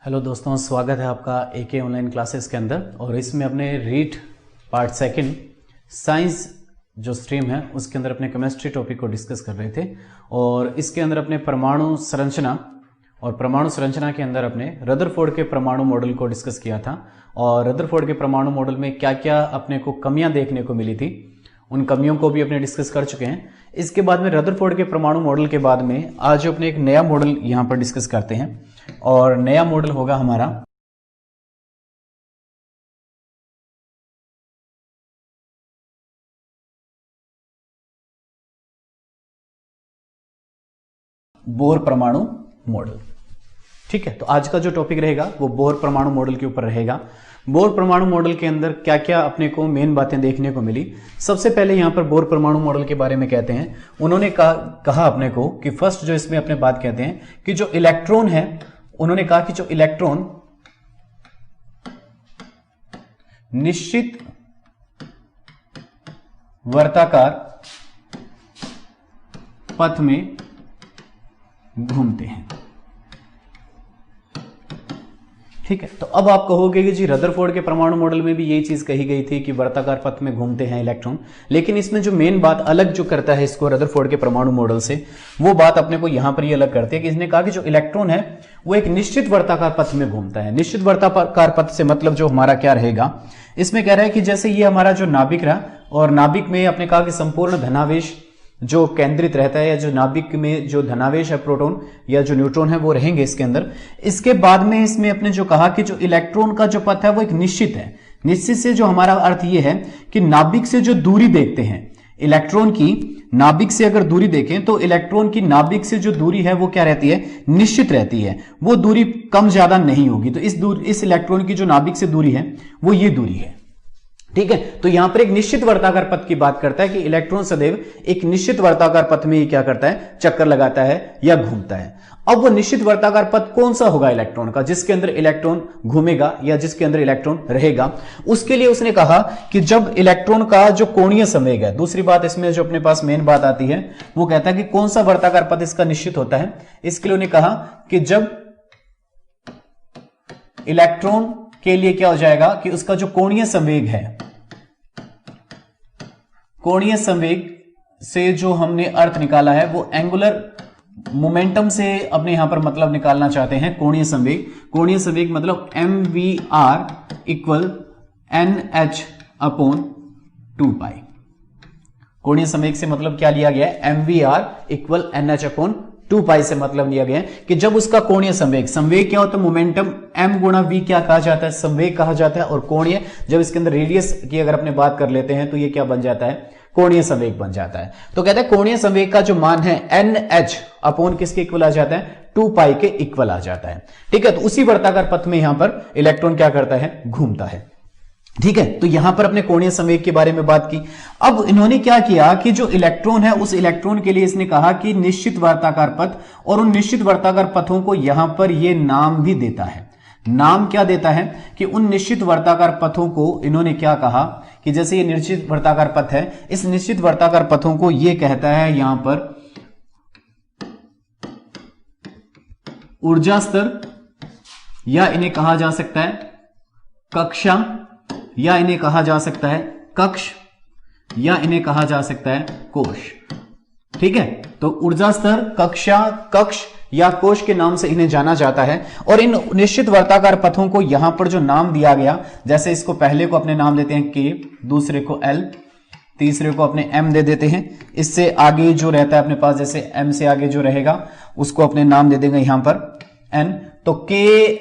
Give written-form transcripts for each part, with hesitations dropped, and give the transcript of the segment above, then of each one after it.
Hello दोस्तों, स्वागत है आपका एके ऑनलाइन क्लासेस के अंदर। और इसमें अपने रीड पार्ट सेकंड साइंस जो स्ट्रीम है उसके अंदर अपने केमिस्ट्री टॉपिक को डिस्कस कर रहे थे। और इसके अंदर अपने परमाणु संरचना और परमाणु संरचना के अंदर अपने रदरफोर्ड के परमाणु मॉडल को डिस्कस किया था। और रदरफोर्ड के परमाणु मॉडल में क्या क्या अपने को कमियां देखने को मिली थी, उन कमियों को भी अपने डिस्कस कर चुके हैं। इसके बाद में रदरफोर्ड के परमाणु मॉडल के बाद में आज अपने एक नया मॉडल यहां पर डिस्कस करते हैं। और नया मॉडल होगा हमारा बोर परमाणु मॉडल। ठीक है, तो आज का जो टॉपिक रहेगा वो बोर परमाणु मॉडल के ऊपर रहेगा। बोर परमाणु मॉडल के अंदर क्या क्या अपने को मेन बातें देखने को मिली। सबसे पहले यहां पर बोर परमाणु मॉडल के बारे में कहते हैं। उन्होंने कहा अपने को कि फर्स्ट जो इसमें अपने बात कहते हैं कि जो इलेक्ट्रॉन है, उन्होंने कहा कि जो इलेक्ट्रॉन निश्चित वर्ताकार पथ में घूमते हैं। ठीक है, तो अब आप कहोगे कि जी रदरफोर्ड के परमाणु मॉडल में भी यही चीज कही गई थी कि वर्ताकार पथ में घूमते हैं इलेक्ट्रॉन। लेकिन इसमें जो मेन बात अलग जो करता है इसको रदरफोर्ड के परमाणु मॉडल से, वो बात अपने को यहां पर ये अलग करती है कि इसने कहा कि जो इलेक्ट्रॉन है वो एक निश्चित वर्ताकार पथ में घूमता है। निश्चित वर्ताकार पथ से मतलब जो हमारा क्या रहेगा, इसमें कह रहा है कि जैसे ये हमारा जो नाभिक रहा और नाभिक में अपने कहा कि संपूर्ण धनावेश जो केंद्रित रहता है, या जो नाभिक में जो धनावेश है प्रोटॉन या जो न्यूट्रॉन है वो रहेंगे इसके अंदर। इसके बाद में इसमें अपने जो कहा कि जो इलेक्ट्रॉन का जो पथ है वो एक निश्चित है। निश्चित से जो हमारा अर्थ ये है कि नाभिक से जो दूरी देखते हैं, इलेक्ट्रॉन की नाभिक से अगर दूरी देखें तो इलेक्ट्रॉन की नाभिक से जो दूरी है वो क्या रहती है, निश्चित रहती है। वो दूरी कम ज्यादा नहीं होगी। तो इस इलेक्ट्रॉन की जो नाभिक से दूरी है वो ये दूरी है। ठीक है, तो यहां पर एक निश्चित वर्ताकार पथ की बात करता है कि इलेक्ट्रॉन सदैव एक निश्चित वर्ताकार पथ में ही क्या करता है, चक्कर लगाता है या घूमता है। अब वो निश्चित वर्ताकार पथ कौन सा होगा इलेक्ट्रॉन का, जिसके अंदर इलेक्ट्रॉन घूमेगा या जिसके अंदर इलेक्ट्रॉन रहेगा। उसके लिए उसने कहा कि जब इलेक्ट्रॉन का जो कोणीय संवेग है, दूसरी बात इसमें जो अपने पास मेन बात आती है वो कहता है कि कौन सा वर्ताकार पथ इसका निश्चित होता है। इसके लिए उन्होंने कहा कि जब इलेक्ट्रॉन के लिए क्या हो जाएगा कि उसका जो कोणीय संवेग है, कोणीय संवेग से जो हमने अर्थ निकाला है वो एंगुलर मोमेंटम से अपने यहां पर मतलब निकालना चाहते हैं। कोणीय संवेग, कोणीय संवेग मतलब mvr इक्वल nh अपॉन 2π। कोणीय संवेग से मतलब क्या लिया गया है, mvr इक्वल nh अपॉन 2π से मतलब लिया गया है कि जब उसका कोणीय संवेग, संवेग क्या होता है, मोमेंटम m गुणा v क्या कहा जाता है, संवेग कहा जाता है। और कोणीय, जब इसके अंदर रेडियस की अगर अपने बात कर लेते हैं तो ये क्या बन जाता है, कोणीय संवेग बन जाता है। तो कहते हैं कोणीय संवेग का जो मान है nh अपॉन किसके इक्वल आ जाता है, 2π के इक्वल आ जाता है। ठीक है, तो उसी वर्ताकार पथ में यहां पर इलेक्ट्रॉन क्या करता है, घूमता है। ठीक है, तो यहां पर अपने कोणीय संवेग के बारे में बात की। अब इन्होंने क्या किया कि जो इलेक्ट्रॉन है उस इलेक्ट्रॉन के लिए इसने कहा कि निश्चित वर्ताकार पथ, और उन निश्चित वर्ताकार पथों को यहां पर ये नाम भी देता है। नाम क्या देता है कि उन निश्चित वर्ताकार पथों को इन्होंने क्या कहा कि जैसे ये निश्चित वर्ताकार पथ है, इस निश्चित वर्ताकार पथों को ये कहता है यहां पर ऊर्जा स्तर, या इन्हें कहा जा सकता है कक्षा, या इन्हें कहा जा सकता है कक्ष, या इन्हें कहा जा सकता है कोश। ठीक है, तो ऊर्जा स्तर, कक्षा, कक्ष या कोश के नाम से इन्हें जाना जाता है। और इन निश्चित वर्ताकार पथों को यहां पर जो नाम दिया गया, जैसे इसको पहले को अपने नाम देते हैं K, दूसरे को L, तीसरे को अपने M दे देते हैं। इससे आगे जो रहता है अपने पास, जैसे M से आगे जो रहेगा उसको अपने नाम दे देंगे यहां पर N। तो K,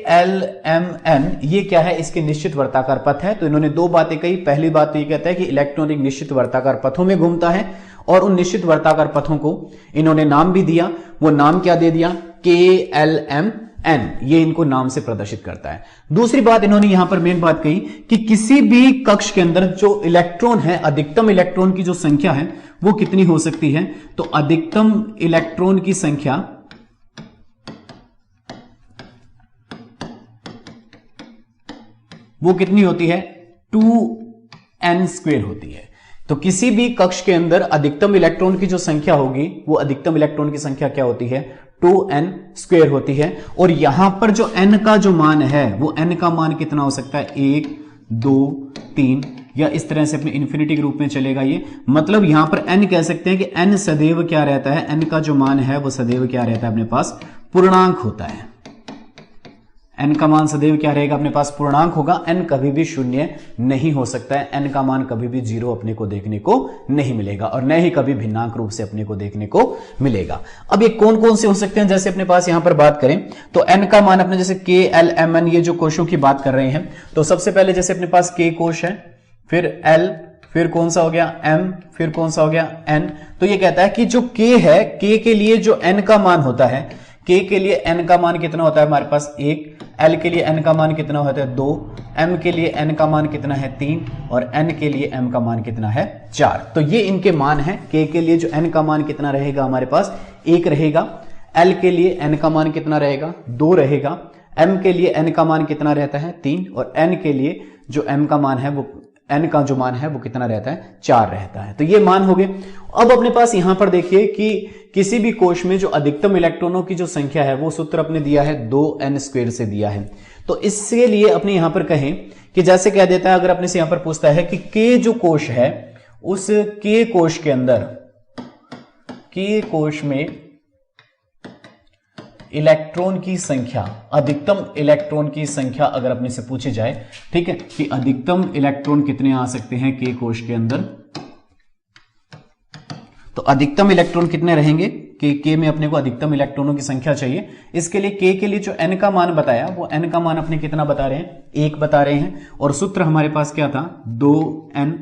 L, M, N ये क्या है, इसके निश्चित वर्ताकार पथ है। तो इन्होंने दो बातें कही। पहली बात तो ये कहता है कि इलेक्ट्रॉन एक निश्चित वर्ताकार पथों में घूमता है, और उन निश्चित वर्ताकार पथों को इन्होंने नाम भी दिया। वो नाम क्या दे दिया, K, L, M, N, ये इनको नाम से प्रदर्शित करता है। दूसरी बात इन्होंने यहां पर मेन बात कही कि किसी भी कक्ष के अंदर जो इलेक्ट्रॉन है, अधिकतम इलेक्ट्रॉन की जो संख्या है वो कितनी हो सकती है। तो अधिकतम इलेक्ट्रॉन की संख्या वो कितनी होती है, 2n² होती है। तो किसी भी कक्ष के अंदर अधिकतम इलेक्ट्रॉन की जो संख्या होगी वो अधिकतम इलेक्ट्रॉन की संख्या क्या होती है, 2n स्क्वायर होती है। और यहां पर जो n का जो मान है वो n का मान कितना हो सकता है, 1 2 3, या इस तरह से अपने इन्फिनिटी के रूप में चलेगा ये। मतलब यहां पर n कह सकते हैं कि n सदैव क्या रहता है, n का जो मान है वो सदैव क्या रहता है अपने पास, पूर्णांक होता है। n का मान सदैव क्या रहेगा अपने पास, पूर्णांक होगा। n कभी भी शून्य नहीं हो सकता है, n का मान कभी भी 0 अपने को देखने को नहीं मिलेगा, और न ही कभी भिन्नांक रूप से अपने को देखने को मिलेगा। अब ये कौन कौन से हो सकते हैं, जैसे अपने पास यहां पर बात करें तो n का मान अपने जैसे k l m n ये जो कोशों की बात कर रहे हैं, तो सबसे पहले जैसे अपने पास k कोश है, फिर l, फिर कौन सा हो गया m, फिर कौन सा हो गया n। तो ये कहता है कि जो k है, k के लिए जो n का मान होता है, k के लिए n का मान कितना होता है हमारे पास 1, l के लिए n का मान कितना होता है 2, m के लिए n का मान कितना है 3, और n के लिए m का मान कितना है 4। तो ये इनके मान है। k के लिए जो n का मान कितना रहेगा हमारे पास 1 रहेगा, l के लिए n का मान कितना रहेगा 2 रहेगा, m के लिए n का मान कितना रहता है 3, और n के लिए जो m का मान है वो n का जो मान है वो कितना रहता है 4 रहता है। तो ये मान हो गए। अब अपने पास यहां पर देखिए कि किसी भी कोश में जो अधिकतम इलेक्ट्रॉनों की जो संख्या है वो सूत्र अपने दिया है 2n स्क्वायर से दिया है। तो इसके लिए अपने यहां पर कहें कि जैसे कह देता है, अगर अपने से यहां पर पूछता है कि k जो कोश है उस k कोश के अंदर, k कोश में इलेक्ट्रॉन की संख्या, अधिकतम इलेक्ट्रॉन की संख्या अगर अपने से पूछी जाए, ठीक है, कि अधिकतम इलेक्ट्रॉन कितने आ सकते हैं k कोश के अंदर, तो अधिकतम इलेक्ट्रॉन कितने रहेंगे, k में अपने को अधिकतम इलेक्ट्रॉनों की संख्या चाहिए। इसके लिए k के लिए जो n का मान बताया वो n का मान अपने कितना बता रहे हैं, 1 बता रहे हैं, और सूत्र हमारे पास क्या था 2n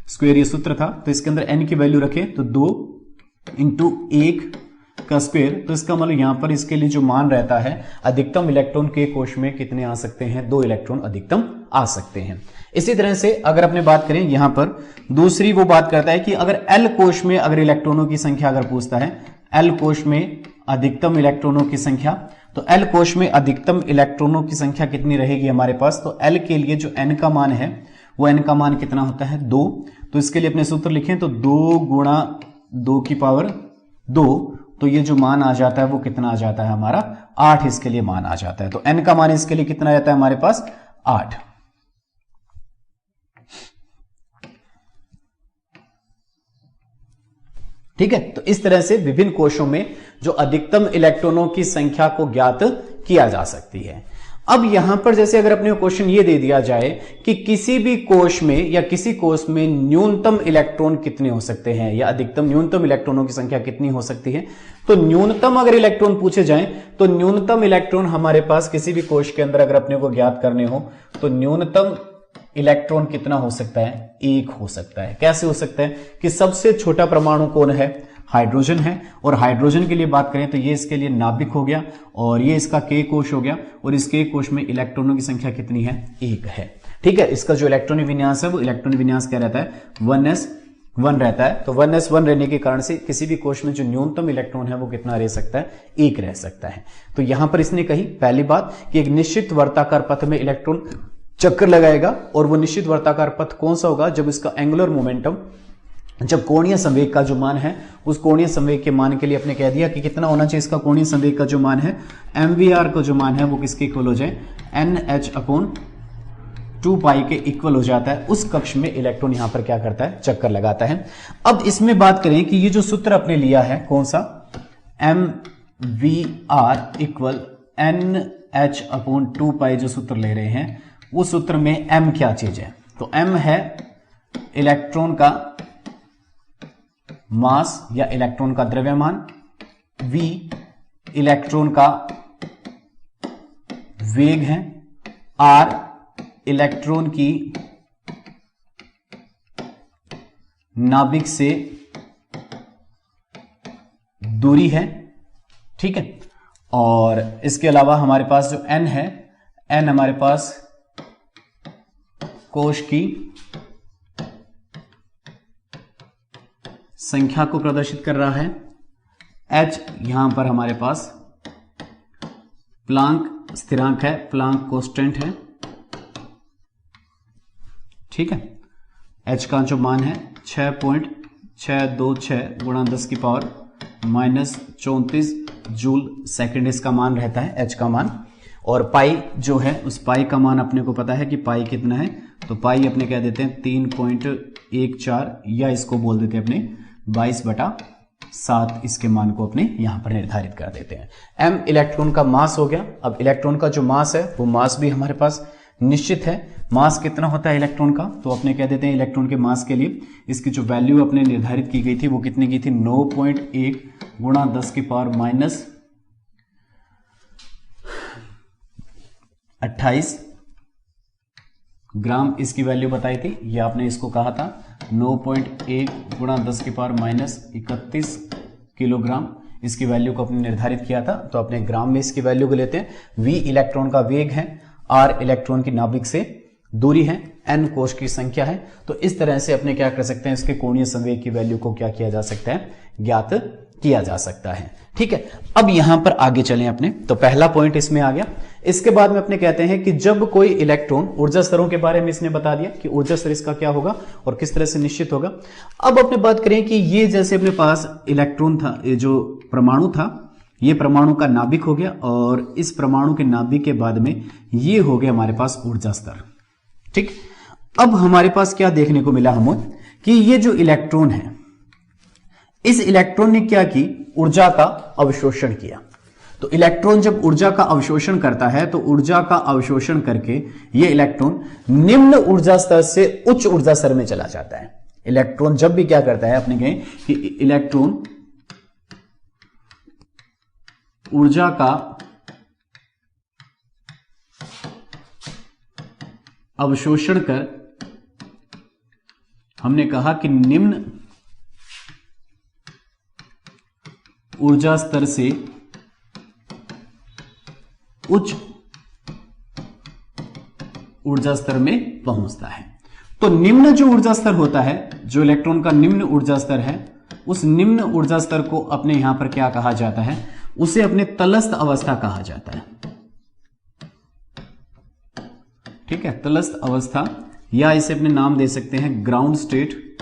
स्क्वायर ये सूत्र था। तो इसके अंदर n की वैल्यू रखे तो 2 इंटू 1 का स्क्वायर, तो इसका मतलब यहां पर इसके लिए जो मान रहता है अधिकतम इलेक्ट्रॉन के कोश में कितने आ सकते हैं, 2 इलेक्ट्रॉन अधिकतम आ सकते हैं। इसी तरह से अगर अपने बात करें यहां पर दूसरी वो बात करता है कि अगर L कोश में अगर इलेक्ट्रॉनों की संख्या अगर पूछता है, L कोश में अधिकतम इलेक्ट्रॉनों की संख्या, तो L कोश में अधिकतम इलेक्ट्रॉनों की संख्या कितनी रहेगी हमारे पास, तो L के लिए जो n का मान है वो n का मान कितना होता है 2। तो इसके लिए अपने सूत्र लिखें तो 2 गुणा 2 की पावर 2, तो ये जो मान आ जाता है वो कितना आ जाता है हमारा 8 इसके लिए मान आ जाता है। तो n का मान इसके लिए कितना रहता है हमारे पास 8। ठीक है, तो इस तरह से विभिन्न कोशों में जो अधिकतम इलेक्ट्रॉनों की संख्या को ज्ञात किया जा सकती है। अब यहां पर जैसे अगर अपने क्वेश्चन ये दे दिया जाए कि किसी भी कोश में या किसी कोश में न्यूनतम इलेक्ट्रॉन कितने हो सकते हैं या अधिकतम न्यूनतम इलेक्ट्रॉनों की संख्या कितनी हो सकती है, तो न्यूनतम अगर इलेक्ट्रॉन पूछे जाएं तो न्यूनतम इलेक्ट्रॉन हमारे पास किसी भी कोश के अंदर अगर अपने को ज्ञात करने हो तो न्यूनतम इलेक्ट्रॉन कितना हो सकता है, 1 हो सकता है। कैसे हो सकता है कि सबसे छोटा परमाणु कौन है, हाइड्रोजन है, और हाइड्रोजन के लिए बात करें तो ये इसके लिए नाभिक हो गया और ये इसका k कोश हो गया, और इस k कोश में इलेक्ट्रॉनों की संख्या कितनी है, 1 है। ठीक है, इसका जो इलेक्ट्रॉनिक विन्यास है वो इलेक्ट्रॉनिक विन्यास क्या रहता है, 1s1 रहता है। तो 1s1 रहने के कारण से किसी भी कोश में जो न्यूनतम इलेक्ट्रॉन है वो कितना रह सकता है, 1 रह सकता है। तो यहां पर इसने कही पहली बात कि एक निश्चित वर्ताकार पथ में इलेक्ट्रॉन चक्कर लगाएगा, और वो निश्चित वर्ताकार पथ कौन सा होगा, जब इसका एंगुलर मोमेंटम, जब कोणीय संवेग का जो मान है उस कोणीय संवेग के मान के लिए अपने कह दिया कि कितना होना चाहिए इसका कोणीय संवेग का जो मान है, mvr का जो मान है वो किसके इक्वल हो जाए, nh/2π के इक्वल हो जाता है। उस कक्ष में इलेक्ट्रॉन यहां पर क्या करता है, चक्कर लगाता है। अब इसमें बात करें कि ये जो सूत्र अपने लिया है कौन सा, mvr इक्वल nh/2π जो सूत्र ले रहे हैं उस सूत्र में m क्या चीज है, तो m है इलेक्ट्रॉन का मास या इलेक्ट्रॉन का द्रव्यमान, v इलेक्ट्रॉन का वेग है, r इलेक्ट्रॉन की नाभिक से दूरी है। ठीक है, और इसके अलावा हमारे पास जो n है, n हमारे पास कोश की संख्या को प्रदर्शित कर रहा है, h यहां पर हमारे पास प्लांक स्थिरांक है, प्लांक कांस्टेंट है। ठीक है, h का जो मान है 6.626 गुणा 10 की पावर -34 जूल सेकंड इसका मान रहता है, H का मान। और पाई जो है उस पाई का मान अपने को पता है कि पाई कितना है, तो पाई अपने कह देते हैं 3.14 या इसको बोल देते हैं अपने 22/7 इसके मान को अपने यहां पर निर्धारित कर देते हैं। m इलेक्ट्रॉन का मास हो गया। अब इलेक्ट्रॉन का जो मास है वो मास भी हमारे पास निश्चित है। मास कितना होता है इलेक्ट्रॉन का, तो अपने कह देते हैं इलेक्ट्रॉन के मास के लिए इसकी जो वैल्यू अपने निर्धारित की गई थी वो कितनी की थी, 9.1 गुणा 10⁻28 ग्राम इसकी वैल्यू बताई थी। ये आपने इसको कहा था 9.1 गुणा 10⁻31 किलोग्राम इसकी वैल्यू को अपने निर्धारित किया था। तो अपने ग्राम में इसकी वैल्यू को लेते हैं। v इलेक्ट्रॉन का वेग है, r इलेक्ट्रॉन की नाभिक से दूरी है, n कोश की संख्या है। तो इस तरह से अपने क्या कर सकते हैं, इसके कोणीय संवेग की वैल्यू को क्या किया जा सकता है, ज्ञात किया जा सकता है। ठीक है, अब यहां पर आगे चलें अपने। तो पहला पॉइंट इसमें आ गया। इसके बाद में अपने कहते हैं कि जब कोई इलेक्ट्रॉन, ऊर्जा स्तरों के बारे में इसने बता दिया कि ऊर्जा स्तर इसका क्या होगा और किस तरह से निश्चित होगा। अब अपने बात करें कि ये जैसे अपने पास इलेक्ट्रॉन था, ये जो परमाणु था, ये परमाणु का नाभिक हो गया और इस परमाणु के नाभिक के बाद में ये हो गया हमारे पास ऊर्जा स्तर। ठीक, अब हमारे पास क्या देखने को मिला हमें कि ये जो इलेक्ट्रॉन है, इस इलेक्ट्रॉन ने क्या की, ऊर्जा का अवशोषण किया। तो इलेक्ट्रॉन जब ऊर्जा का अवशोषण करता है तो ऊर्जा का अवशोषण करके ये इलेक्ट्रॉन निम्न ऊर्जा स्तर से उच्च ऊर्जा स्तर में चला जाता है। इलेक्ट्रॉन जब भी क्या करता है, अपने कहें कि इलेक्ट्रॉन ऊर्जा का अवशोषण कर, हमने कहा कि निम्न ऊर्जा स्तर से उच्च ऊर्जा स्तर में पहुंचता है। तो निम्न जो ऊर्जा स्तर होता है, जो इलेक्ट्रॉन का निम्न ऊर्जा स्तर है, उस निम्न ऊर्जा स्तर को अपने यहां पर क्या कहा जाता है, उसे अपने तलस्थ अवस्था कहा जाता है। ठीक है, तलस्थ अवस्था, या इसे अपने नाम दे सकते हैं ग्राउंड स्टेट।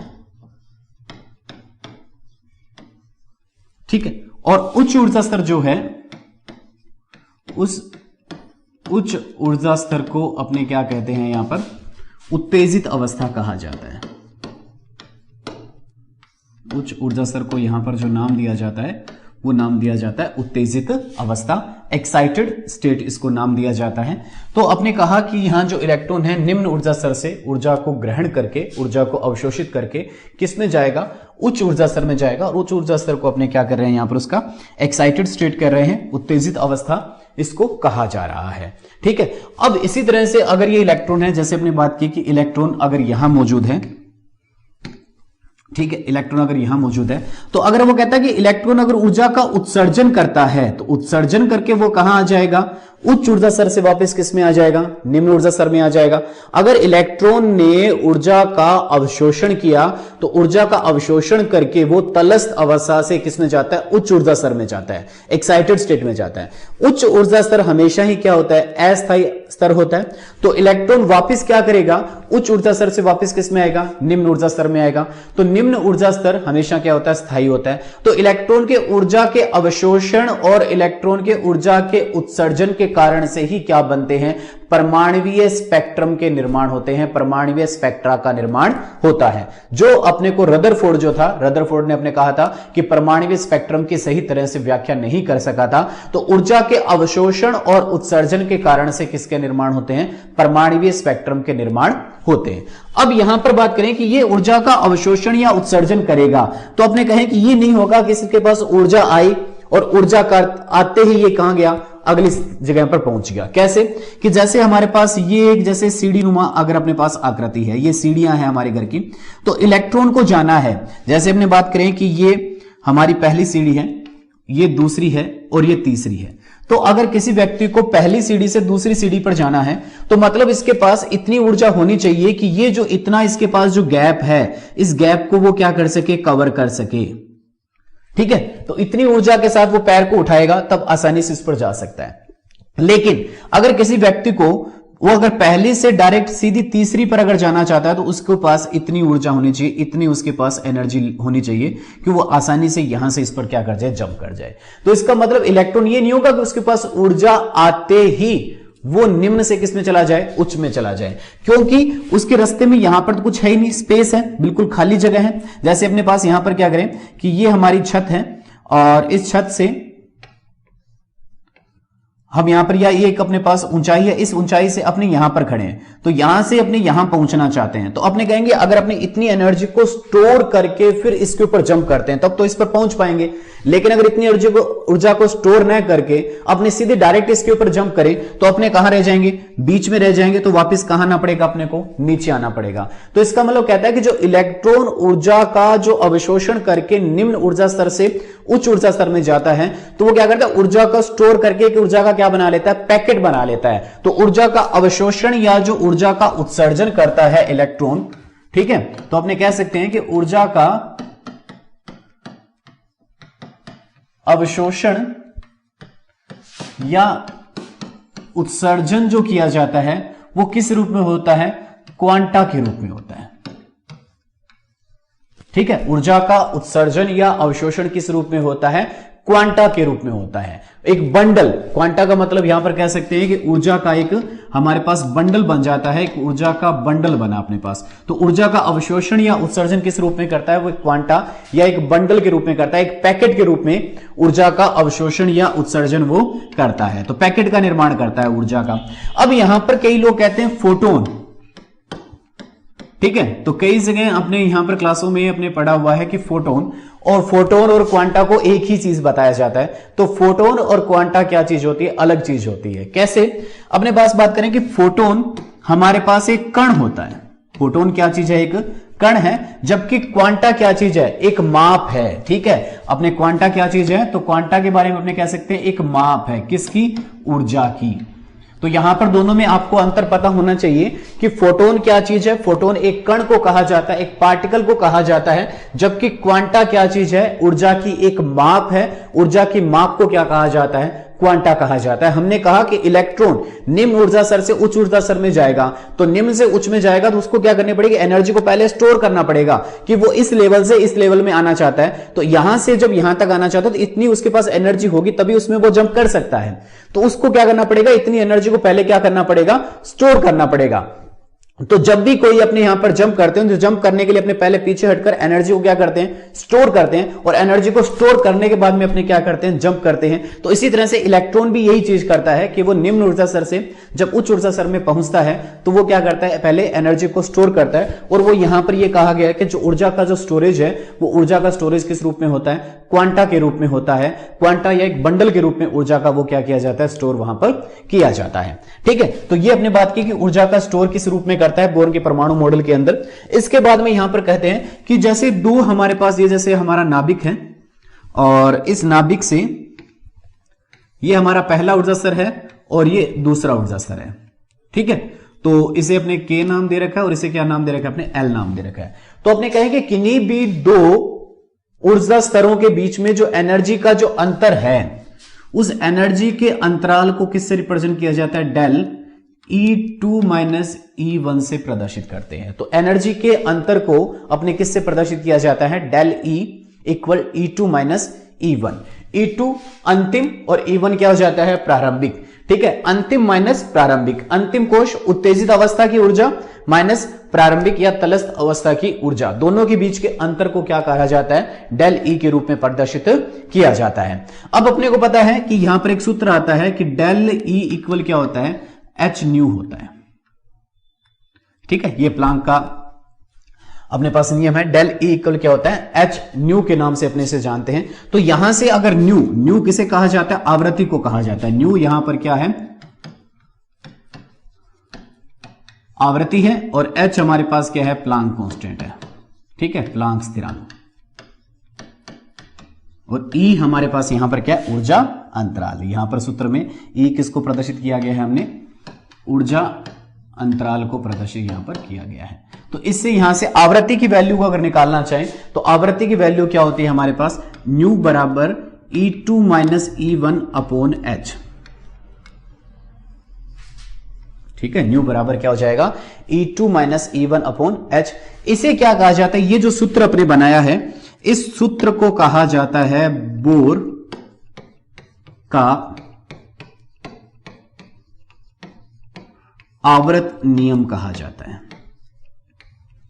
ठीक है, और उच्च ऊर्जा स्तर जो है, उस उच्च ऊर्जा स्तर को अपने क्या कहते हैं, यहां पर उत्तेजित अवस्था कहा जाता है। उच्च ऊर्जा स्तर को यहां पर जो नाम दिया जाता है वो नाम दिया जाता है उत्तेजित अवस्था, एक्साइटेड स्टेट इसको नाम दिया जाता है। तो आपने कहा कि यहां जो इलेक्ट्रॉन है निम्न ऊर्जा स्तर से ऊर्जा को ग्रहण करके, ऊर्जा को अवशोषित करके किस में जाएगा, उच्च ऊर्जा स्तर में जाएगा। और उच्च ऊर्जा स्तर को अपने क्या कर रहे हैं, यहां पर उसका एक्साइटेड स्टेट कर रहे हैं, उत्तेजित अवस्था इसको कहा जा रहा है। ठीक है, अब इसी तरह से अगर ये इलेक्ट्रॉन है, जैसे अपने बात की कि इलेक्ट्रॉन अगर यहां मौजूद है, ठीक है, इलेक्ट्रॉन अगर यहां मौजूद है, तो अगर वो कहता है कि इलेक्ट्रॉन अगर ऊर्जा का उत्सर्जन करता है तो उत्सर्जन करके वो कहां आ जाएगा, उच्च ऊर्जा स्तर से वापस किस में आ जाएगा, निम्न ऊर्जा स्तर में आ जाएगा। अगर इलेक्ट्रॉन ने ऊर्जा का अवशोषण किया तो ऊर्जा का अवशोषण करके वो तलस्थ अवस्था से किस में जाता है, उच्च ऊर्जा स्तर में जाता है, एक्साइटेड स्टेट में जाता है। उच्च ऊर्जा स्तर हमेशा ही क्या होता है, अस्थायी स्तर होता है। तो इलेक्ट्रॉन वापस क्या करेगा, उच्च ऊर्जा स्तर से वापस किस में आएगा, निम्न ऊर्जा स्तर में आएगा। तो निम्न ऊर्जा स्तर हमेशा क्या होता है, स्थायी होता है। तो इलेक्ट्रॉन के ऊर्जा के अवशोषण और इलेक्ट्रॉन के ऊर्जा के उत्सर्जन के कारण से ही क्या बनते हैं, परमाणुवीय स्पेक्ट्रम के निर्माण होते हैं, परमाणुवीय स्पेक्ट्रा का निर्माण होता है। जो अपने को रदरफोर्ड जो था, रदरफोर्ड ने अपने कहा था कि परमाणुवीय स्पेक्ट्रम की सही तरह से व्याख्या नहीं कर सका था। तो ऊर्जा के अवशोषण और उत्सर्जन के कारण से किसके निर्माण होते हैं, परमाणुवीय स्पेक्ट्रम के निर्माण होते हैं। अब यहां पर बात करें कि ये ऊर्जा का अवशोषण या उत्सर्जन करेगा, तो अपने कहें कि ये नहीं होगा कि इसके पास ऊर्जा आई और ऊर्जा का आते ही ये कहां गया, अगली जगह पर पहुंच गया। कैसे कि जैसे हमारे पास ये एक जैसे सीढ़ी नुमा अगर अपने पास आकृति है, ये सीढ़ियां हैं हमारे घर की, तो इलेक्ट्रॉन को जाना है। जैसे अपने बात करें कि ये हमारी पहली सीढ़ी है, ये दूसरी है और ये तीसरी है। तो अगर किसी व्यक्ति को पहली सीढ़ी से दूसरी सीढ़ी पर जाना है तो मतलब इसके पास इतनी ऊर्जा होनी चाहिए कि ये जो इतना इसके पास जो गैप है, इस गैप को वो क्या कर सके, कवर कर सके। ठीक है, तो इतनी ऊर्जा के साथ वो पैर को उठाएगा तब आसानी से इस पर जा सकता है। लेकिन अगर किसी व्यक्ति को वो अगर पहले से डायरेक्ट सीधी तीसरी पर अगर जाना चाहता है तो उसके पास इतनी ऊर्जा होनी चाहिए, इतनी उसके पास एनर्जी होनी चाहिए कि वो आसानी से यहां से इस पर क्या कर जाए, जंप कर जाए। तो इसका मतलब इलेक्ट्रॉन ये नहीं होगा कि उसके पास ऊर्जा आते ही वो निम्न से किस में चला जाए, उच्च में चला जाए, क्योंकि उसके रास्ते में यहां पर तो कुछ है ही नहीं, स्पेस है, बिल्कुल खाली जगह है। जैसे अपने पास यहां पर क्या करें कि ये हमारी छत है और इस छत से हम यहां पर, या ये एक अपने पास ऊंचाई है, इस ऊंचाई से अपने यहां पर खड़े हैं, तो यहां से अपने यहां पहुंचना चाहते हैं, तो अपने कहेंगे अगर अपने इतनी एनर्जी को स्टोर करके फिर इसके ऊपर जंप करते हैं तब तो इस पर पहुंच पाएंगे। लेकिन अगर इतनी ऊर्जा को स्टोर न करके अपने सीधे डायरेक्ट इसके ऊपर जंप करें तो अपने कहां रह जाएंगे, बीच में रह जाएंगे, तो वापस कहां आना पड़ेगा, अपने को नीचे आना पड़ेगा। तो इसका मतलब कहता है कि जो इलेक्ट्रॉन ऊर्जा का जो अवशोषण करके निम्न ऊर्जा स्तर से उच्च ऊर्जा स्तर में जाता है, तो वो क्या करता है, ऊर्जा का स्टोर करके एक ऊर्जा का क्या बना लेता है, पैकेट बना लेता है। तो ऊर्जा का अवशोषण या जो ऊर्जा का उत्सर्जन करता है इलेक्ट्रॉन, ठीक है, तो अपने कह सकते हैं कि ऊर्जा का अवशोषण या उत्सर्जन जो किया जाता है वो किस रूप में होता है, क्वांटा के रूप में होता है। ठीक है, ऊर्जा का उत्सर्जन या अवशोषण किस रूप में होता है, क्वांटा के रूप में होता है। एक बंडल, क्वांटा का मतलब यहां पर कह सकते हैं कि ऊर्जा का एक हमारे पास बंडल बन जाता है, एक ऊर्जा का बंडल बना अपने पास। तो ऊर्जा का अवशोषण या उत्सर्जन किस रूप में करता है, वो एक क्वांटा या एक बंडल के रूप में करता है, एक पैकेट के रूप में ऊर्जा का अवशोषण या उत्सर्जन वो करता है। तो पैकेट का निर्माण करता है ऊर्जा का। अब यहां पर कई लोग कहते हैं फोटोन, ठीक है, तो कई जगह अपने यहां पर क्लासों में अपने पढ़ा हुआ है कि फोटोन और क्वांटा को एक ही चीज बताया जाता है। तो फोटोन और क्वांटा क्या चीज होती है, अलग चीज होती है। कैसे, अपने पास बात करें कि फोटोन हमारे पास एक कण होता है, फोटोन क्या चीज है, एक कण है, जबकि क्वांटा क्या चीज है, एक माप है। ठीक है, अपने क्वांटा क्या चीज है, तो क्वांटा के बारे में अपने कह सकते हैं एक माप है, किसकी, ऊर्जा की। तो यहां पर दोनों में आपको अंतर पता होना चाहिए कि फोटोन क्या चीज है, फोटोन एक कण को कहा जाता है, एक पार्टिकल को कहा जाता है, जबकि क्वांटा क्या चीज है, ऊर्जा की एक माप है। ऊर्जा की माप को क्या कहा जाता है, क्वांटा कहा जाता है। हमने कहा कि इलेक्ट्रॉन निम्न ऊर्जा स्तर से उच्च ऊर्जा स्तर में जाएगा, तो निम्न से उच्च में जाएगा तो उसको क्या करनी पड़ेगी, एनर्जी को पहले स्टोर करना पड़ेगा कि वो इस लेवल से इस लेवल में आना चाहता है। तो यहां से जब यहां तक आना चाहता है तो इतनी उसके पास एनर्जी होगी तभी उसमें वो जंप कर सकता है। तो उसको क्या करना पड़ेगा, इतनी एनर्जी को पहले क्या करना पड़ेगा, स्टोर करना पड़ेगा। तो जब भी कोई अपने यहां पर जंप करते हैं तो जंप करने के लिए अपने पहले पीछे हटकर एनर्जी को क्या करते हैं, स्टोर करते हैं, और एनर्जी को स्टोर करने के बाद में अपने क्या करते हैं, जंप करते हैं। तो इसी तरह से इलेक्ट्रॉन भी यही चीज करता है कि वो निम्न ऊर्जा स्तर से जब उच्च ऊर्जा स्तर में पहुंचता है तो वो क्या करता है, पहले एनर्जी को स्टोर करता है। और वो यहां पर यह कहा गया है कि जो ऊर्जा का जो स्टोरेज है वो ऊर्जा का स्टोरेज किस रूप में होता है, क्वांटा के रूप में होता है। क्वांटा या एक बंडल के रूप में ऊर्जा का वो क्या किया जाता है, स्टोर वहां पर किया जाता है। ठीक है, तो ये अपने बात की कि ऊर्जा का स्टोर किस रूप में करता है बोर्न के परमाणु मॉडल के अंदर। इसके बाद में यहां पर कहते हैं कि जैसे दो हमारे पास, ये जैसे हमारा नाभिक है और इस नाभिक से ये हमारा पहला ऊर्जा स्तर है और ये दूसरा ऊर्जा स्तर है। ठीक है, तो इसे अपने के नाम दे रखा है और इसे क्या नाम दे रखा है, अपने एल नाम दे रखा है। तो अपने कहेंगे किन्हीं भी दो ऊर्जा स्तरों के बीच में जो एनर्जी का जो अंतर है उस एनर्जी के अंतराल को किससे रिप्रेजेंट किया जाता है, डेल E2 माइनस E1 से प्रदर्शित करते हैं। तो एनर्जी के अंतर को अपने किससे प्रदर्शित किया जाता है, del E equal E2 minus E1। E2 अंतिम और E1 क्या हो जाता है, प्रारंभिक। ठीक है, अंतिम माइनस प्रारंभिक, अंतिम कोश उत्तेजित अवस्था की ऊर्जा माइनस प्रारंभिक या तलस्थ अवस्था की ऊर्जा, दोनों के बीच के अंतर को क्या कहा जाता है, डेल ई के रूप में प्रदर्शित किया जाता है। अब अपने को पता है कि यहां पर एक सूत्र आता है कि डेल ई इक्वल क्या होता है, एच न्यू होता है। ठीक है, ये प्लांक का अपने पास नियम है, डेल ई इक्वल क्या होता है, एच न्यू के नाम से अपने से जानते हैं। तो यहां से अगर न्यू किसे कहा जाता है, आवृत्ति को कहा जाता है। न्यू यहां पर क्या है, आवृत्ति है, और एच हमारे पास क्या है, प्लांक कांस्टेंट है। ठीक है, प्लांक स्थिरांक, और ई हमारे पास यहां पर क्या है, ऊर्जा अंतराल। यहां पर सूत्र में ई किसको प्रदर्शित किया गया है, हमने ऊर्जा अंतराल को प्रदर्शित यहां पर किया गया है। तो इससे यहां से आवृत्ति की वैल्यू को अगर निकालना चाहें तो आवृत्ति की वैल्यू क्या होती है हमारे पास, न्यू बराबर E2 minus E1 upon H. ठीक है, न्यू बराबर क्या हो जाएगा E2 minus E1 upon H। इसे क्या कहा जाता है, ये जो सूत्र अपने बनाया है इस सूत्र को कहा जाता है बोर का आवर्त नियम कहा जाता है।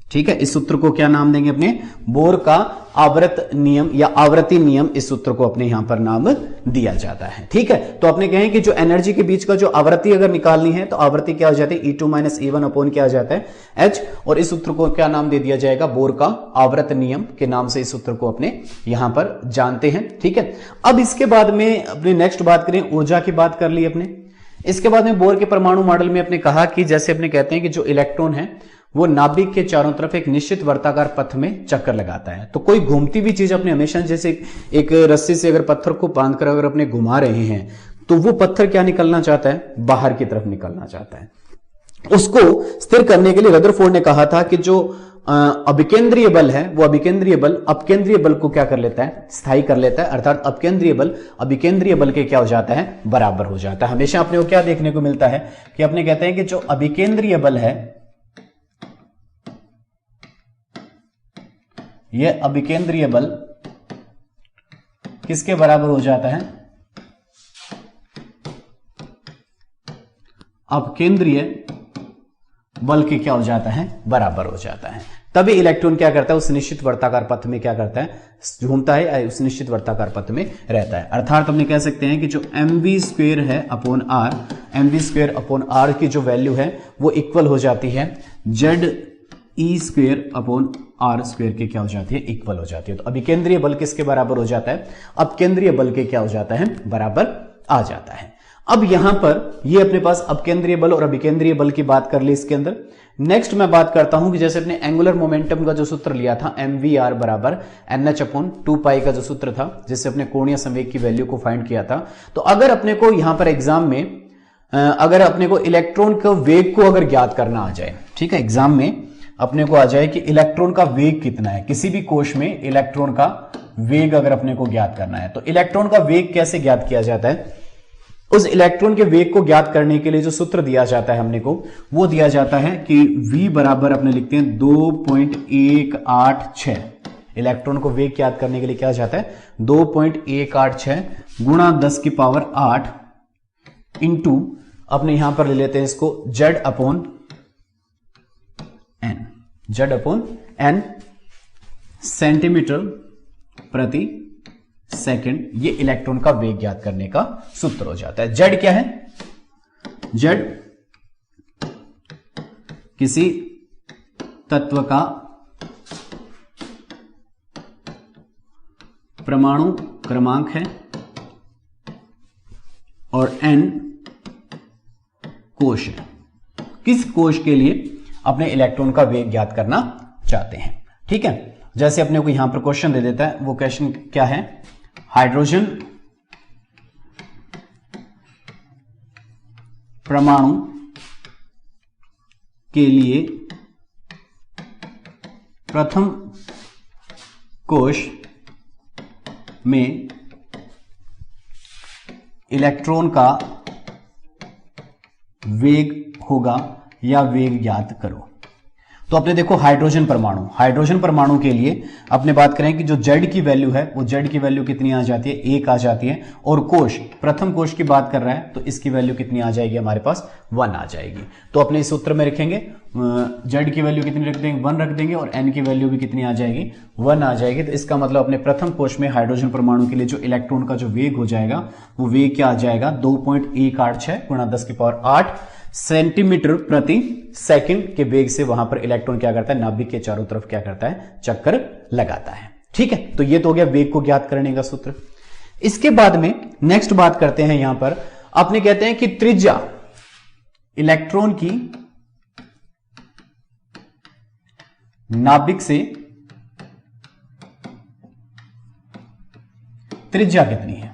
ठीक है, इस सूत्र को क्या नाम देंगे अपने, बोर का आवर्त नियम या आवृत्ति नियम, इस सूत्र को अपने यहां पर नाम दिया जाता है। ठीक है, तो अपने कहें कि जो एनर्जी के बीच का जो आवृत्ति अगर निकालनी है तो आवृत्ति क्या हो जाती है E2 माइनस E1 अपॉन क्या हो जाता है H, और इस सूत्र को क्या नाम दे दिया जाएगा, बोर का आवर्त नियम के नाम से इस सूत्र को अपने यहां पर जानते हैं। ठीक है, अब इसके बाद में अपने नेक्स्ट बात करें, ऊर्जा की बात कर ली अपने। इसके बाद में बोर के परमाणु मॉडल में अपने कहा कि जैसे अपने कहते हैं कि जो इलेक्ट्रॉन है वो नाभिक के चारों तरफ एक निश्चित वर्ताकार पथ में चक्कर लगाता है। तो कोई घूमती हुई चीज अपने हमेशा, जैसे एक रस्सी से अगर पत्थर को बांधकर अगर अपने घुमा रहे हैं तो वो पत्थर क्या निकलना चाहता है, बाहर की तरफ निकलना चाहता है। उसको स्थिर करने के लिए रदरफोर्ड ने कहा था कि जो अभिकेंद्रीय बल है वो अभिकेंद्रीय बल अपकेंद्रीय बल को क्या कर लेता है, स्थायी कर लेता है, अर्थात अपकेंद्रीय बल अभिकेंद्रीय बल के क्या हो जाता है, बराबर हो जाता है। हमेशा अपने को क्या देखने को मिलता है कि अपने कहते हैं कि जो अभिकेंद्रीय बल है यह अभिकेंद्रीय बल किसके बराबर हो जाता है, अपकेंद्रीय बल के क्या हो जाता है, बराबर हो जाता है। तभी इलेक्ट्रॉन क्या करता है, उस निश्चित वर्ताकार पथ में क्या करता है, घूमता है, उस निश्चित वर्ताकार पथ में रहता है। अर्थात हमने कह सकते हैं कि जो mv² है upon r, mv² upon r की जो वैल्यू है वो इक्वल हो जाती है ZE² अपॉन r² के क्या हो जाती है, इक्वल हो जाती है। तो अभिकेंद्रीय बल किसके बराबर हो जाता है, अपकेंद्रीय बल के क्या हो जाता है, बराबर आ जाता है। अब यहां पर ये अपने पास अपकेंद्रीय बल और अभिकेंद्रीय बल की बात कर ली इसके अंदर। नेक्स्ट मैं बात करता हूं कि जैसे अपने एंगुलर मोमेंटम का जो सूत्र लिया था mvr बराबर nh अपॉन 2 पाई का जो सूत्र था जिससे अपने कोणीय संवेग की वैल्यू को फाइंड किया था। तो अगर अपने को यहां पर एग्जाम में अगर अपने को इलेक्ट्रॉन का वेग को अगर ज्ञात करना आ जाए, ठीक है, एग्जाम में अपने को आ जाए कि इलेक्ट्रॉन का वेग कितना है, किसी भी कोश में इलेक्ट्रॉन का वेग अगर अपने को ज्ञात करना है तो इलेक्ट्रॉन का वेग कैसे ज्ञात किया जाता है, उस इलेक्ट्रॉन के वेग को ज्ञात करने के लिए जो सूत्र दिया जाता है हमने को, वो दिया जाता है कि v बराबर अपने लिखते हैं 2.186। इलेक्ट्रॉन को वेग ज्ञात करने के लिए क्या जाता है 2.186 गुणा 10 की पावर 8 इंटू अपने यहां पर ले लेते हैं इसको z अपॉन n सेंटीमीटर प्रति सेकंड, ये इलेक्ट्रॉन का वेग ज्ञात करने का सूत्र हो जाता है। z क्या है, z किसी तत्व का परमाणु क्रमांक है और n कोश है। किस कोश के लिए अपने इलेक्ट्रॉन का वेग ज्ञात करना चाहते हैं। ठीक है, जैसे अपने को यहां पर क्वेश्चन दे देता है, वो क्वेश्चन क्या है, हाइड्रोजन परमाणु के लिए प्रथम कोश में इलेक्ट्रॉन का वेग होगा या वेग ज्ञात करो। तो अपने देखो हाइड्रोजन परमाणु के लिए अपने बात करें कि जो Z की वैल्यू है वो Z की वैल्यू कितनी आ जाती है, 1 आ जाती है, और कोश प्रथम कोश की बात कर रहा है तो इसकी वैल्यू कितनी आ जाएगी, हमारे पास 1 आ जाएगी। तो अपने इस सूत्र में रखेंगे Z की वैल्यू कितनी रख देंगे, 1 रख देंगे, और N की वैल्यू भी कितनी आ जाएगी, 1 आ जाएगी। तो इसका मतलब अपने प्रथम कोश में हाइड्रोजन परमाणु के लिए जो इलेक्ट्रॉन का जो वेग हो जाएगा वो वेग क्या आ जाएगा 2.186 गुणा 10 की पावर 8 सेंटीमीटर प्रति सेकंड के वेग से वहां पर इलेक्ट्रॉन क्या करता है, नाभिक के चारों तरफ क्या करता है, चक्कर लगाता है। ठीक है, तो ये तो हो गया वेग को ज्ञात करने का सूत्र। इसके बाद में नेक्स्ट बात करते हैं, यहां पर अपने कहते हैं कि त्रिज्या इलेक्ट्रॉन की नाभिक से त्रिज्या कितनी है।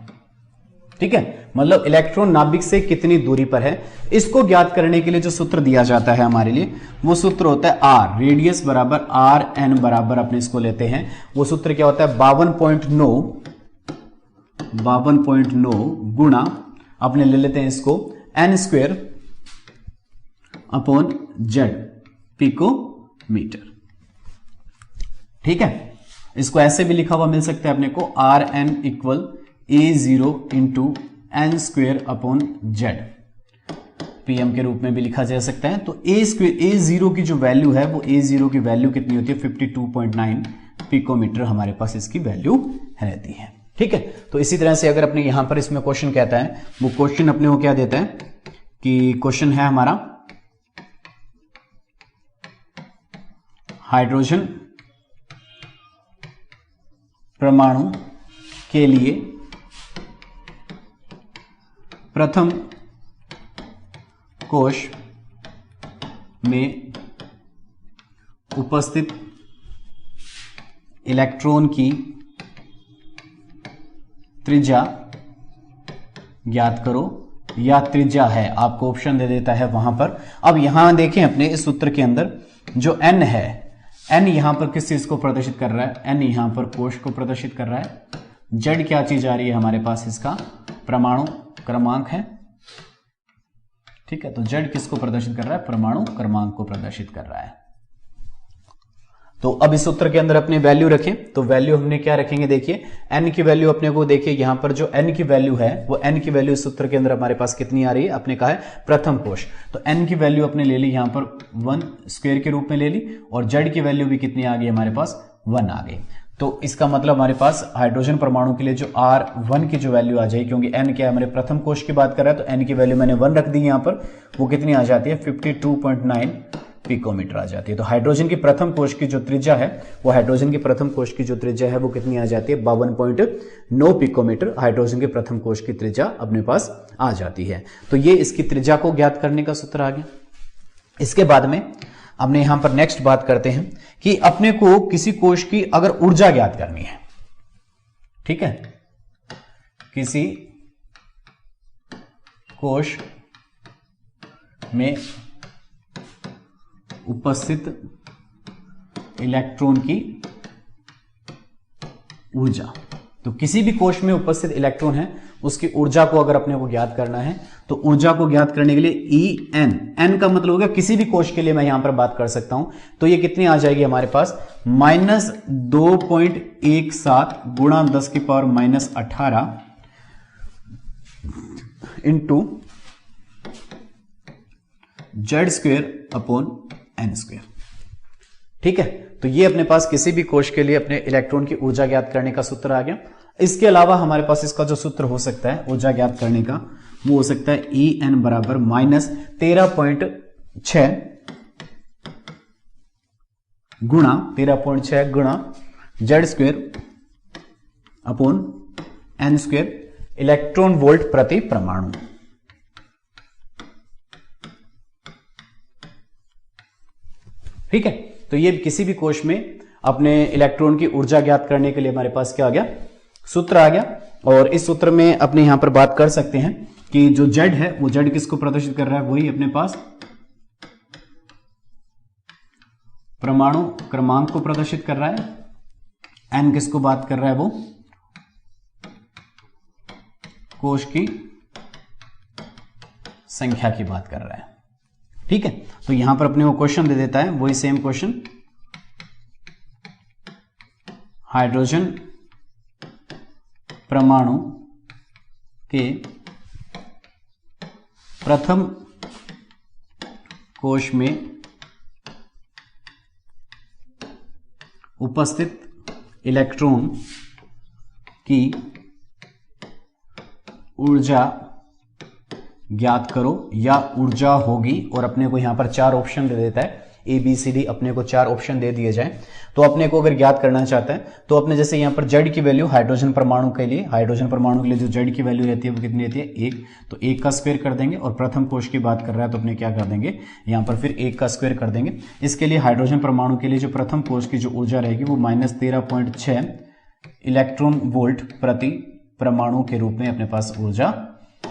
ठीक है, मतलब इलेक्ट्रॉन नाभिक से कितनी दूरी पर है, इसको ज्ञात करने के लिए जो सूत्र दिया जाता है हमारे लिए वो सूत्र होता है r, रेडियस बराबर r n बराबर अपने इसको लेते हैं। वो सूत्र क्या होता है 52.9 गुणा अपने ले लेते हैं इसको n² अपॉन जेड पिकोमीटर। ठीक है, इसको ऐसे भी लिखा हुआ मिल सकता है अपने को, R N equal A zero into N square upon Z, PM के रूप में भी लिखा जा सकता है। तो ए स्क्वेयर, ए जीरो की जो वैल्यू है वो ए जीरो की वैल्यू कितनी होती है 52.9 पिकोमीटर हमारे पास इसकी वैल्यू रहती है। ठीक है, तो इसी तरह से अगर अपने यहां पर इसमें क्वेश्चन कहता है, वो क्वेश्चन अपने को क्या देता है कि क्वेश्चन है हमारा हाइड्रोजन परमाणु के लिए प्रथम कोश में उपस्थित इलेक्ट्रॉन की त्रिज्या ज्ञात करो, या त्रिज्या है, आपको ऑप्शन दे देता है वहां पर। अब यहां देखें अपने इस सूत्र के अंदर जो n है, n यहां पर किस चीज को प्रदर्शित कर रहा है, n यहां पर कोश को प्रदर्शित कर रहा है। z क्या चीज आ रही है हमारे पास, इसका परमाणु क्रमांक है। ठीक है, तो z किसको प्रदर्शित कर रहा है, परमाणु क्रमांक को प्रदर्शित कर रहा है। तो अब इस सूत्र के अंदर अपने वैल्यू रखें, तो वैल्यू हमने क्या रखेंगे, देखिए n की वैल्यू अपने को, देखिए यहां पर जो n की वैल्यू है वो n की वैल्यू इस सूत्र के अंदर हमारे पास कितनी आ रही है, अपने कहा है प्रथम कोश, तो n की वैल्यू अपने ले ली यहां पर 1 स्क्वायर के रूप में ले ली, और z की वैल्यू भी कितनी आ गई हमारे पास 1 आ गई। तो इसका मतलब हमारे पास हाइड्रोजन परमाणु के लिए जो R1 की जो वैल्यू आ जाएगी, क्योंकि n क्या है हमारे प्रथम कोश की बात कर रहा है, तो n की वैल्यू मैंने 1 रख दी यहां पर, वो कितनी आ जाती है 52.9 पिकोमीटर आ जाती है। तो हाइड्रोजन की प्रथम कोश की जो त्रिज्या है, वो हाइड्रोजन की प्रथम कोश की जो त्रिज्या है वो कितनी आ जाती है 52.9 पिकोमीटर, हाइड्रोजन के प्रथम कोश की त्रिज्या अपने पास आ जाती है। तो ये इसकी त्रिज्या को ज्ञात करने का सूत्र आ गया। इसके बाद में हमने यहां पर नेक्स्ट बात करते हैं कि अपने को किसी कोश की अगर ऊर्जा ज्ञात करनी है, ठीक है, किसी कोश में उपस्थित इलेक्ट्रॉन की ऊर्जा, तो किसी भी कोश में उपस्थित इलेक्ट्रॉन है उसकी ऊर्जा को अगर अपने को ज्ञात करना है, तो ऊर्जा को ज्ञात करने के लिए ई एन का मतलब होगा किसी भी कोश के लिए मैं यहां पर बात कर सकता हूं, तो ये कितनी आ जाएगी हमारे पास -2.17 गुणा 10⁻18 into Z square upon N square. ठीक है, तो ये अपने पास किसी भी कोश के लिए अपने इलेक्ट्रॉन की ऊर्जा ज्ञात करने का सूत्र आ गया। इसके अलावा हमारे पास इसका जो सूत्र हो सकता है ऊर्जा ज्ञात करने का, वो हो सकता है ई एन बराबर -13.6 गुणा Z square upon N square electron volt प्रति परमाणु। ठीक है, तो ये किसी भी कोश में अपने इलेक्ट्रॉन की ऊर्जा ज्ञात करने के लिए हमारे पास क्या आ गया, सूत्र आ गया। और इस सूत्र में अपने यहां पर बात कर सकते हैं कि जो जेड है वो जेड किसको प्रदर्शित कर रहा है, वही अपने पास परमाणु क्रमांक को प्रदर्शित कर रहा है। एन किसको बात कर रहा है, वो कोश की संख्या की बात कर रहा है। ठीक है, तो यहां पर अपने को क्वेश्चन दे देता है, वही सेम क्वेश्चन, हाइड्रोजन परमाणु के प्रथम कोश में उपस्थित इलेक्ट्रॉन की ऊर्जा ज्ञात करो या ऊर्जा होगी, और अपने को यहां पर 4 ऑप्शन दे देता है, ए बी सी डी, अपने को 4 ऑप्शन दे दिए जाए। तो अपने को अगर ज्ञात करना चाहता है तो अपने जैसे यहां पर जेड की वैल्यू हाइड्रोजन परमाणु के लिए, जो जेड की वैल्यू रहती है वो कितनी रहती है 1, तो 1 का स्क्वायर कर देंगे, और प्रथम कोश की बात कर रहा है तो अपने क्या कर देंगे यहां पर फिर 1 का स्क्वायर कर देंगे। इसके लिए हाइड्रोजन परमाणु के लिए जो प्रथम कोश की जो ऊर्जा रहेगी वो -13.6 इलेक्ट्रॉन वोल्ट प्रति परमाणु के रूप में अपने पास ऊर्जा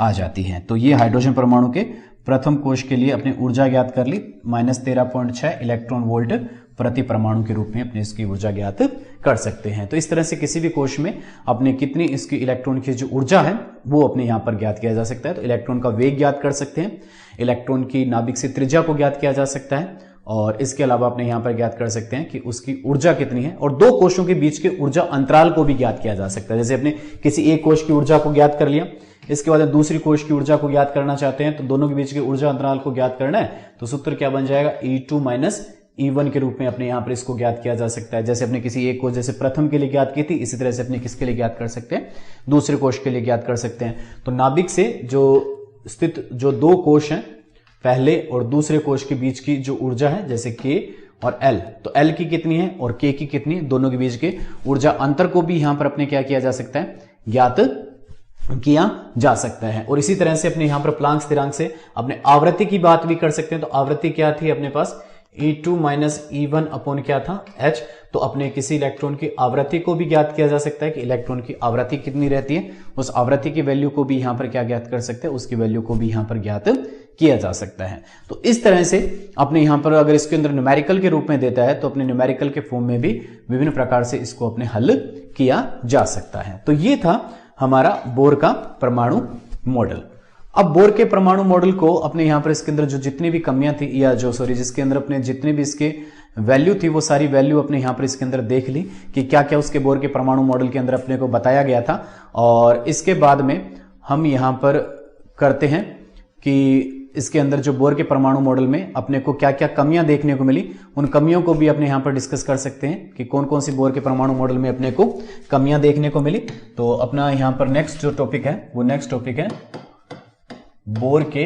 आ जाती है। तो ये हाइड्रोजन परमाणु के प्रथम कोश के लिए अपने ऊर्जा ज्ञात कर ली, -13.6 इलेक्ट्रॉन वोल्ट प्रति परमाणु के रूप में अपने इसकी ऊर्जा ज्ञात कर सकते हैं। तो इस तरह से किसी भी कोश में अपने कितनी इसकी इलेक्ट्रॉन की जो ऊर्जा है वो अपने यहाँ पर ज्ञात किया जा सकता है। तो इलेक्ट्रॉन का वेग ज्ञात कर सकते हैं, इलेक्ट्रॉन की नाभिक से त्रिज्या को ज्ञात किया जा सकता है, और इसके अलावा अपने यहाँ पर ज्ञात कर सकते हैं कि उसकी ऊर्जा कितनी है, और दो कोशों के बीच के ऊर्जा अंतराल को भी ज्ञात किया जा सकता है। जैसे अपने किसी एक कोश की ऊर्जा को ज्ञात कर लिया, इसके बाद दूसरी कोश की ऊर्जा को ज्ञात करना चाहते हैं, तो दोनों के बीच के ऊर्जा अंतराल को ज्ञात करना है, तो सूत्र क्या बन जाएगा, E2 माइनस E1 के रूप में अपने यहाँ पर इसको ज्ञात किया जा सकता है। जैसे अपने किसी एक कोश जैसे प्रथम के लिए ज्ञात की थी, इसी तरह से अपने किसके लिए ज्ञात कर सकते हैं, दूसरे कोश के लिए ज्ञात कर सकते हैं। तो नाभिक से जो स्थित जो दो कोश हैं, पहले और दूसरे कोश के बीच की जो ऊर्जा है, जैसे K और L, तो L की कितनी है और K की कितनी है, दोनों के बीच के ऊर्जा अंतर को भी यहां पर अपने क्या किया जा सकता है, ज्ञात किया जा सकता है। और इसी तरह से अपने यहां पर प्लांक स्थिरांक से अपने आवृत्ति की बात भी कर सकते हैं। तो आवृत्ति क्या थी अपने पास, E2 माइनस E1 अपॉन क्या था, H। तो अपने किसी इलेक्ट्रॉन की आवृत्ति को भी ज्ञात किया जा सकता है कि इलेक्ट्रॉन की आवृत्ति कितनी रहती है, उस आवृत्ति की वैल्यू को भी यहां पर क्या ज्ञात कर सकते हैं, उसकी वैल्यू को भी यहां पर ज्ञात किया जा सकता है। तो इस तरह से अपने यहां पर अगर इसके अंदर न्यूमेरिकल के रूप में देता है, तो अपने न्यूमेरिकल के फॉर्म में भी विभिन्न प्रकार से इसको अपने हल किया जा सकता है। तो ये था हमारा बोर का परमाणु मॉडल। अब बोर के परमाणु मॉडल को अपने यहां पर इसके अंदर जो जितनी भी कमियां थी, या जो जिसके अंदर अपने जितने भी इसके वैल्यू थी, वो सारी वैल्यू अपने यहां पर इसके अंदर देख ली कि क्या क्या उसके बोर के परमाणु मॉडल के अंदर अपने को बताया गया था। और इसके बाद में हम यहां पर करते हैं कि इसके अंदर जो बोर के परमाणु मॉडल में अपने को क्या क्या कमियां देखने को मिली, उन कमियों को भी अपने यहां पर डिस्कस कर सकते हैं कि कौन कौन सी बोर के परमाणु मॉडल में अपने को कमियां देखने को मिली। तो अपना यहां पर नेक्स्ट जो टॉपिक है, वो नेक्स्ट टॉपिक है बोर के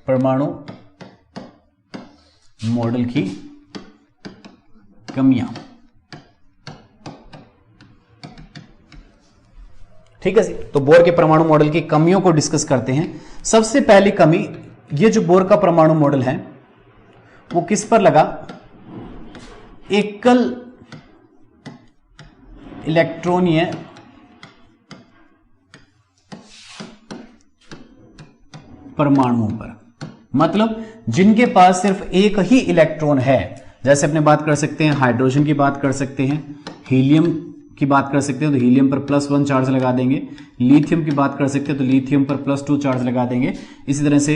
परमाणु मॉडल की कमियां। ठीक है जी। तो बोर के परमाणु मॉडल की कमियों को डिस्कस करते हैं। सबसे पहली कमी, ये जो बोर का परमाणु मॉडल है वो किस पर लगा, एकल इलेक्ट्रॉनीय परमाणुओं पर, मतलब जिनके पास सिर्फ एक ही इलेक्ट्रॉन है। जैसे अपने बात कर सकते हैं हाइड्रोजन की बात कर सकते हैं, हीलियम की बात कर सकते हैं तो हीलियम पर +1 चार्ज लगा देंगे, लिथियम की बात कर सकते हैं तो लिथियम पर +2 चार्ज लगा देंगे। इसी तरह से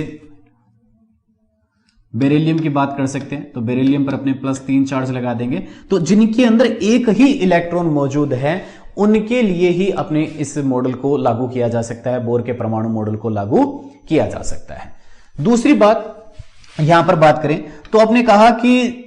बेरिलियम की बात कर सकते हैं तो बेरिलियम पर अपने +3 चार्ज लगा देंगे। तो जिनके अंदर एक ही इलेक्ट्रॉन मौजूद है, उनके लिए ही अपने इस मॉडल को लागू किया जा सकता है, बोर के परमाणु मॉडल को लागू किया जा सकता है। दूसरी बात यहां पर बात करें तो आपने कहा कि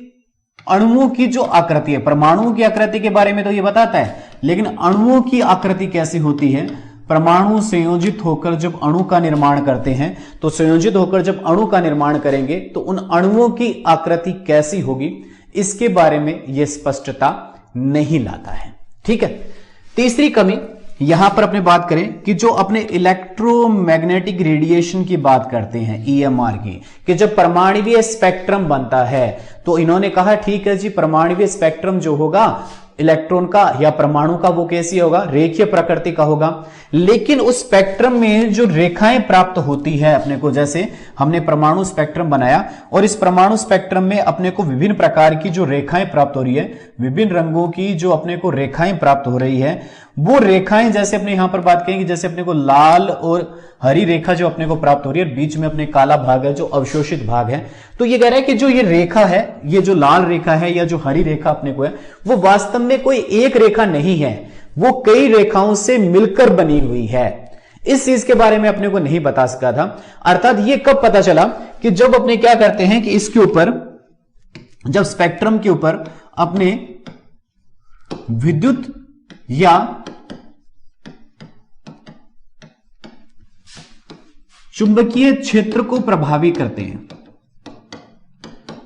अणुओं की जो आकृति है, परमाणुओं की आकृति के बारे में तो ये बताता है, लेकिन अणुओं की आकृति कैसी होती है, परमाणु संयोजित होकर जब अणु का निर्माण करते हैं, तो संयोजित होकर जब अणु का निर्माण करेंगे तो उन अणुओं की आकृति कैसी होगी, इसके बारे में यह स्पष्टता नहीं लाता है। ठीक है। तीसरी कमी यहां पर अपने बात करें कि जो अपने इलेक्ट्रोमैग्नेटिक रेडिएशन की बात करते हैं, EMR की, कि जब परमाणुवीय स्पेक्ट्रम बनता है, तो इन्होंने कहा ठीक है जी, परमाणुवीय स्पेक्ट्रम जो होगा इलेक्ट्रॉन का या परमाणु का, वो कैसी होगा, रेखीय प्रकृति का होगा। लेकिन उस स्पेक्ट्रम में जो रेखाएं प्राप्त होती है अपने को, जैसे हमने परमाणु स्पेक्ट्रम बनाया और इस परमाणु स्पेक्ट्रम में अपने को विभिन्न प्रकार की जो रेखाएं प्राप्त हो रही है, विभिन्न रंगों की जो अपने को रेखाएं प्राप्त हो रही है, वो रेखाएं जैसे अपने यहां पर बात करेंगे, जैसे अपने को लाल और हरी रेखा जो अपने को प्राप्त हो रही है, बीच में अपने काला भाग है जो अवशोषित भाग है। तो ये कह रहा है कि जो ये रेखा है, ये जो लाल रेखा है या जो हरी रेखा अपने को है, वो वास्तव में कोई एक रेखा नहीं है, वो कई रेखाओं से मिलकर बनी हुई है। इस चीज के बारे में अपने को नहीं बता सका था। अर्थात ये कब पता चला कि जब अपने क्या करते हैं कि इसके ऊपर, जब स्पेक्ट्रम के ऊपर अपने विद्युत या चुंबकीय क्षेत्र को प्रभावी करते हैं,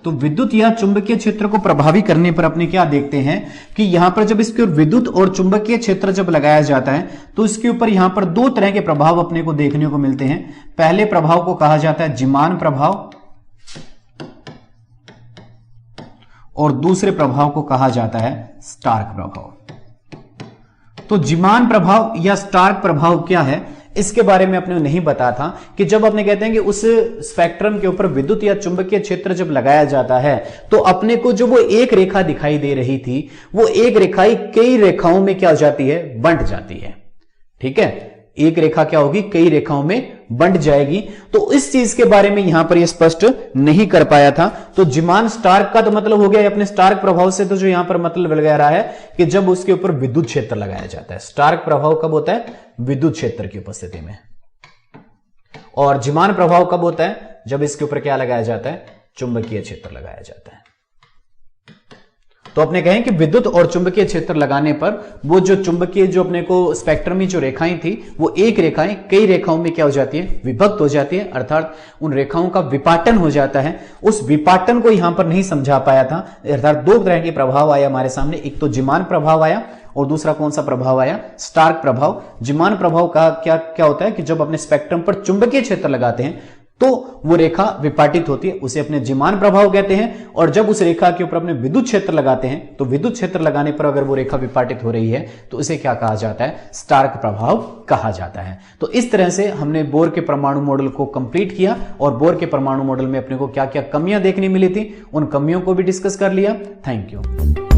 तो विद्युत या चुंबकीय क्षेत्र को प्रभावी करने पर अपने क्या देखते हैं कि यहां पर जब इसके विद्युत और चुंबकीय क्षेत्र जब लगाया जाता है, तो इसके ऊपर यहां पर दो तरह के प्रभाव अपने को देखने को मिलते हैं। पहले प्रभाव को कहा जाता है जिमान प्रभाव और दूसरे प्रभाव को कहा जाता है स्टार्क प्रभाव। तो जिमान प्रभाव या स्टार्क प्रभाव क्या है, इसके बारे में अपने नहीं बताया था कि जब अपने कहते हैं कि उस स्पेक्ट्रम के ऊपर विद्युत या चुंबकीय क्षेत्र जब लगाया जाता है तो अपने को जो वो एक रेखा दिखाई दे रही थी वो एक रेखा कई रेखाओं में क्या हो जाती है, बंट जाती है। ठीक है, एक रेखा क्या होगी, कई रेखाओं में बंट जाएगी। तो इस चीज के बारे में यहां पर ये स्पष्ट नहीं कर पाया था। तो जीमान स्टार्क का तो मतलब हो गया अपने स्टार्क प्रभाव से, तो जो यहां पर मतलब लगा रहा है कि जब उसके ऊपर विद्युत क्षेत्र लगाया जाता है। स्टार्क प्रभाव कब होता है, विद्युत क्षेत्र की उपस्थिति में। और जीमान प्रभाव कब होता है, जब इसके ऊपर क्या लगाया जाता है, चुंबकीय क्षेत्र लगाया जाता है। तो अपने कहें कि विद्युत और चुंबकीय क्षेत्र लगाने पर वो जो चुंबकीय जो अपने को स्पेक्ट्रम में जो रेखाएं थी वो एक रेखाएं कई रेखाओं में क्या हो जाती है, विभक्त हो जाती है, अर्थात उन रेखाओं का विपाटन हो जाता है। उस विपाटन को यहां पर नहीं समझा पाया था, अर्थात दो तरह के प्रभाव आया हमारे सामने, एक तो जीमान प्रभाव आया और दूसरा कौन सा प्रभाव आया, स्टार्क प्रभाव। जीमान प्रभाव का क्या होता है कि जब अपने स्पेक्ट्रम पर चुंबकीय क्षेत्र लगाते हैं तो वो रेखा विपाटित होती है, उसे अपने जीमान प्रभाव कहते हैं। और जब उस रेखा के ऊपर अपने विद्युत क्षेत्र लगाते हैं तो विद्युत क्षेत्र लगाने पर अगर वो रेखा विपाटित हो रही है तो उसे क्या कहा जाता है, स्टार्क प्रभाव कहा जाता है। तो इस तरह से हमने बोर के परमाणु मॉडल को कंप्लीट किया और बोर के परमाणु मॉडल में अपने को क्या क्या कमियां देखने मिली थी उन कमियों को भी डिस्कस कर लिया। Thank you.